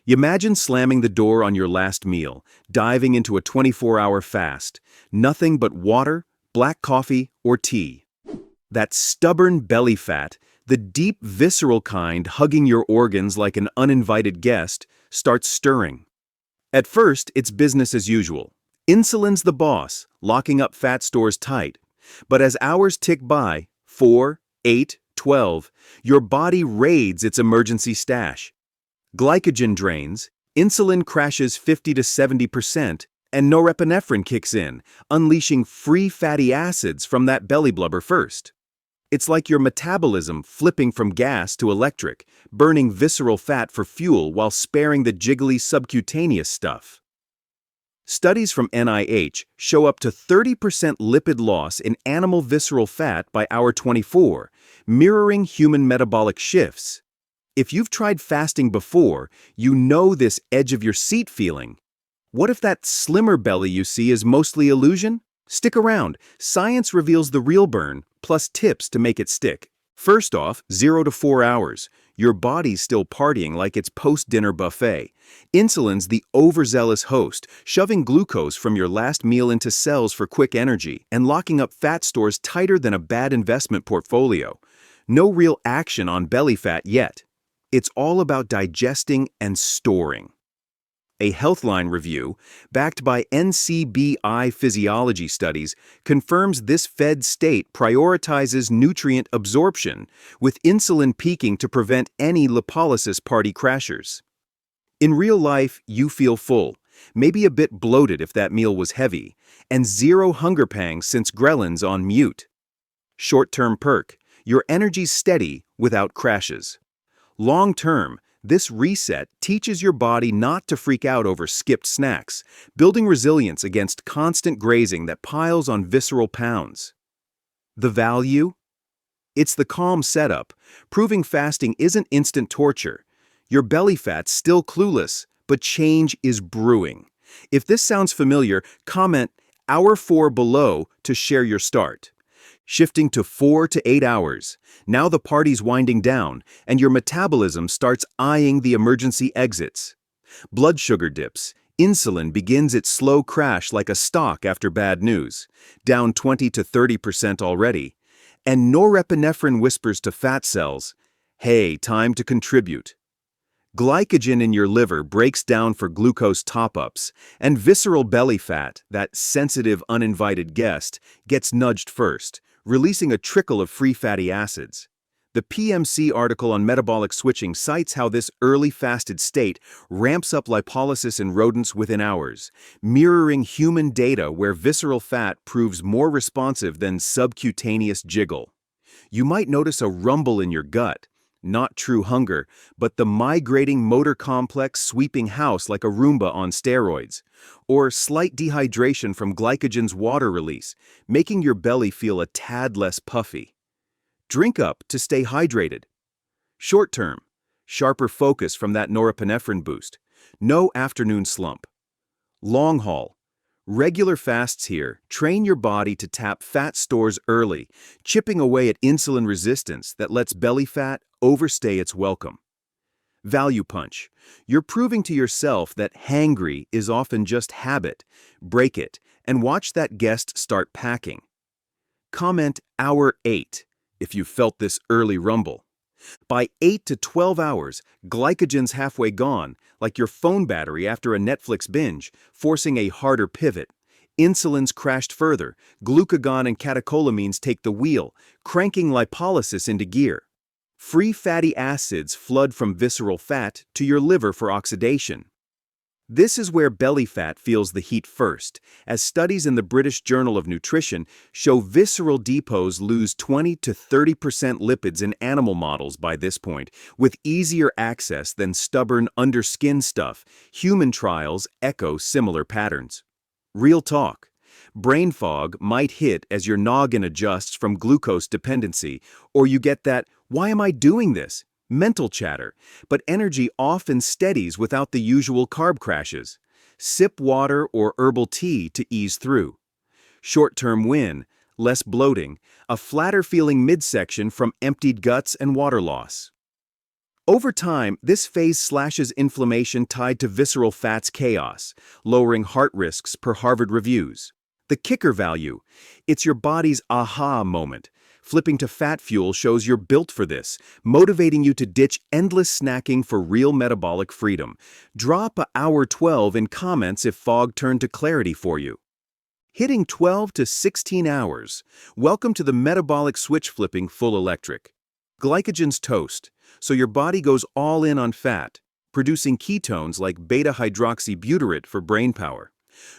Imagine slamming the door on your last meal, diving into a 24-hour fast. Nothing but water, black coffee, or tea. That stubborn belly fat, the deep visceral kind hugging your organs like an uninvited guest, starts stirring. At first, it's business as usual. Insulin's the boss, locking up fat stores tight. But as hours tick by, 4, 8, 12, your body raids its emergency stash. Glycogen drains, insulin crashes 50 to 70%, and norepinephrine kicks in, unleashing free fatty acids from that belly blubber first. It's like your metabolism flipping from gas to electric, burning visceral fat for fuel while sparing the jiggly subcutaneous stuff. Studies from NIH show up to 30% lipid loss in animal visceral fat by hour 24, mirroring human metabolic shifts. If you've tried fasting before, you know this edge-of-your-seat feeling. What if that slimmer belly you see is mostly illusion? Stick around. Science reveals the real burn, plus tips to make it stick. First off, 0 to 4 hours. Your body's still partying like it's post-dinner buffet. Insulin's the overzealous host, shoving glucose from your last meal into cells for quick energy and locking up fat stores tighter than a bad investment portfolio. No real action on belly fat yet. It's all about digesting and storing. A Healthline review, backed by NCBI physiology studies, confirms this fed state prioritizes nutrient absorption, with insulin peaking to prevent any lipolysis party crashers. In real life, you feel full, maybe a bit bloated if that meal was heavy, and zero hunger pangs since ghrelin's on mute. Short-term perk, your energy's steady without crashes. Long-term, this reset teaches your body not to freak out over skipped snacks, building resilience against constant grazing that piles on visceral pounds. The value? It's the calm setup, proving fasting isn't instant torture. Your belly fat's still clueless, but change is brewing. If this sounds familiar, comment hour 4 below to share your start. Shifting to 4 to 8 hours. Now the party's winding down, and your metabolism starts eyeing the emergency exits. Blood sugar dips. Insulin begins its slow crash like a stock after bad news, down 20 to 30% already. And norepinephrine whispers to fat cells, hey, time to contribute. Glycogen in your liver breaks down for glucose top-ups, and visceral belly fat, that sensitive, uninvited guest, gets nudged first, releasing a trickle of free fatty acids. The PMC article on metabolic switching cites how this early fasted state ramps up lipolysis in rodents within hours, mirroring human data where visceral fat proves more responsive than subcutaneous jiggle. You might notice a rumble in your gut, not true hunger, but the migrating motor complex sweeping house like a Roomba on steroids, or slight dehydration from glycogen's water release, making your belly feel a tad less puffy. Drink up to stay hydrated. Short term, sharper focus from that norepinephrine boost. No afternoon slump. Long haul, regular fasts here train your body to tap fat stores early, chipping away at insulin resistance that lets belly fat overstay its welcome. Value punch. You're proving to yourself that hangry is often just habit. Break it and watch that guest start packing. Comment hour 8 if you felt this early rumble. By 8 to 12 hours, glycogen's halfway gone, like your phone battery after a Netflix binge, forcing a harder pivot. Insulin's crashed further, glucagon and catecholamines take the wheel, cranking lipolysis into gear. Free fatty acids flood from visceral fat to your liver for oxidation. This is where belly fat feels the heat first, as studies in the British Journal of Nutrition show visceral depots lose 20 to 30% lipids in animal models by this point, with easier access than stubborn underskin stuff. Human trials echo similar patterns. Real talk. Brain fog might hit as your noggin adjusts from glucose dependency, or you get that, "Why am I doing this?" mental chatter, but energy often steadies without the usual carb crashes. Sip water or herbal tea to ease through. Short-term win, less bloating, a flatter feeling midsection from emptied guts and water loss. Over time, this phase slashes inflammation tied to visceral fats chaos, lowering heart risks per Harvard reviews. The kicker value. It's your body's aha moment. Flipping to fat fuel shows you're built for this, motivating you to ditch endless snacking for real metabolic freedom. Drop hour 12 in comments if fog turned to clarity for you. Hitting 12 to 16 hours. Welcome to the metabolic switch flipping full electric. Glycogen's toast, so your body goes all in on fat, producing ketones like beta-hydroxybutyrate for brain power.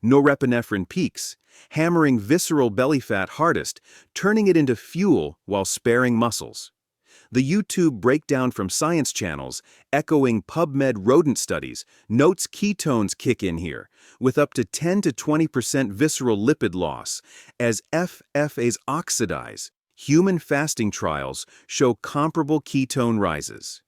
Norepinephrine peaks, hammering visceral belly fat hardest, turning it into fuel while sparing muscles. The YouTube breakdown from science channels, echoing PubMed rodent studies, notes ketones kick in here, with up to 10 to 20% visceral lipid loss, as FFAs oxidize. Human fasting trials show comparable ketone rises.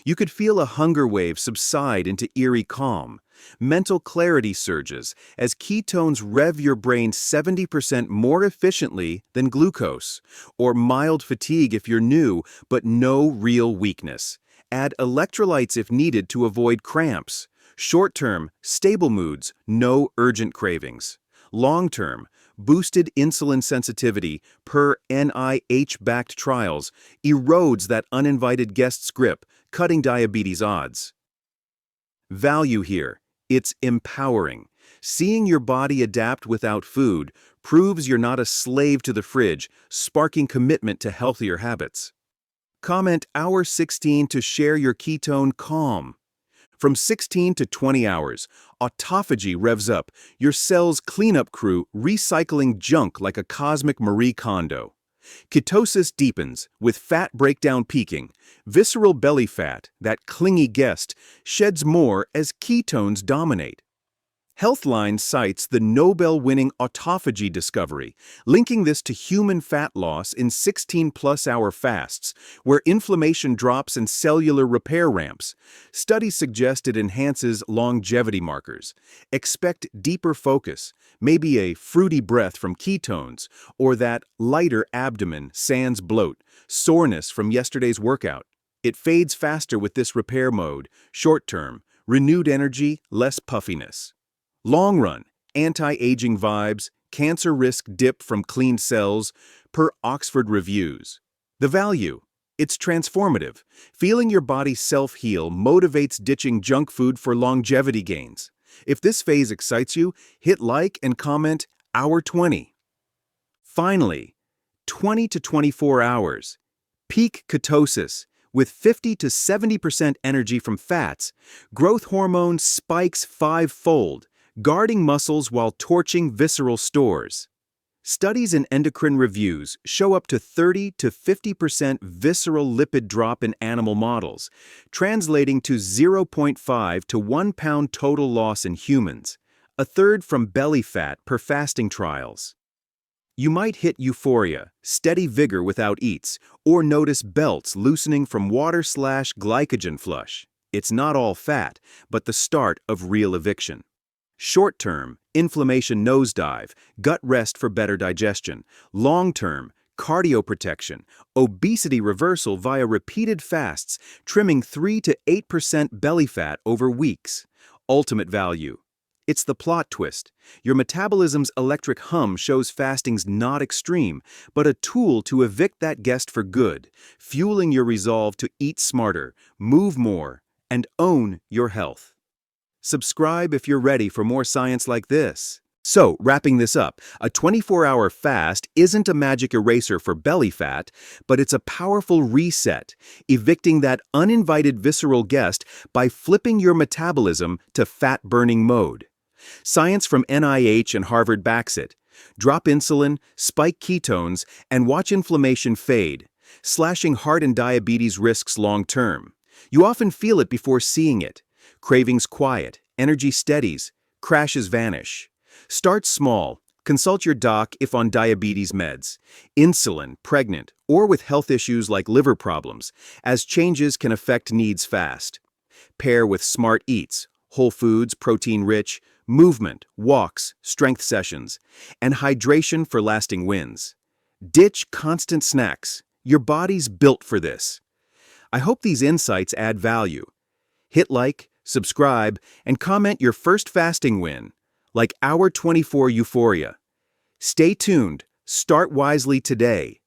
You could feel a hunger wave subside into eerie calm. Mental clarity surges as ketones rev your brain 70% more efficiently than glucose, or mild fatigue if you're new, but no real weakness. Add electrolytes if needed to avoid cramps. Short-term, stable moods, no urgent cravings. Long-term, boosted insulin sensitivity per NIH-backed trials erodes that uninvited guest's grip, cutting diabetes odds. Value here. It's empowering. Seeing your body adapt without food proves you're not a slave to the fridge, sparking commitment to healthier habits. Comment hour 16 to share your ketone calm. From 16 to 20 hours, autophagy revs up, your cell's cleanup crew recycling junk like a cosmic Marie Kondo. Ketosis deepens, with fat breakdown peaking. Visceral belly fat, that clingy guest, sheds more as ketones dominate. Healthline cites the Nobel-winning autophagy discovery, linking this to human fat loss in 16-plus-hour fasts, where inflammation drops and cellular repair ramps. Studies suggest it enhances longevity markers. Expect deeper focus, maybe a fruity breath from ketones, or that lighter abdomen sans bloat, soreness from yesterday's workout. It fades faster with this repair mode, short-term, renewed energy, less puffiness. Long run, anti-aging vibes, cancer risk dip from clean cells, per Oxford reviews. The value. It's transformative. Feeling your body self-heal motivates ditching junk food for longevity gains. If this phase excites you, hit like and comment hour 20. Finally, 20 to 24 hours. Peak ketosis. With 50 to 70% energy from fats, growth hormone spikes five-fold, guarding muscles while torching visceral stores. Studies in endocrine reviews show up to 30 to 50% visceral lipid drop in animal models, translating to 0.5 to 1 pound total loss in humans, a third from belly fat per fasting trials. You might hit euphoria, steady vigor without eats, or notice belts loosening from water/glycogen flush. It's not all fat, but the start of real eviction. Short-term, inflammation nosedive, gut rest for better digestion. Long-term, cardio protection, obesity reversal via repeated fasts, trimming 3 to 8% belly fat over weeks. Ultimate value. It's the plot twist. Your metabolism's electric hum shows fasting's not extreme, but a tool to evict that guest for good, fueling your resolve to eat smarter, move more, and own your health. Subscribe if you're ready for more science like this. So, wrapping this up, a 24-hour fast isn't a magic eraser for belly fat, but it's a powerful reset, evicting that uninvited visceral guest by flipping your metabolism to fat-burning mode. Science from NIH and Harvard backs it. Drop insulin, spike ketones, and watch inflammation fade, slashing heart and diabetes risks long-term. You often feel it before seeing it. Cravings quiet, energy steadies, crashes vanish. Start small. Consult your doc if on diabetes meds, insulin, pregnant, or with health issues like liver problems, as changes can affect needs fast. Pair with smart eats, whole foods, protein-rich, movement, walks, strength sessions, and hydration for lasting wins. Ditch constant snacks. Your body's built for this. I hope these insights add value. Hit like, subscribe, and comment your first fasting win, like Hour 24 Euphoria. Stay tuned. Start wisely today.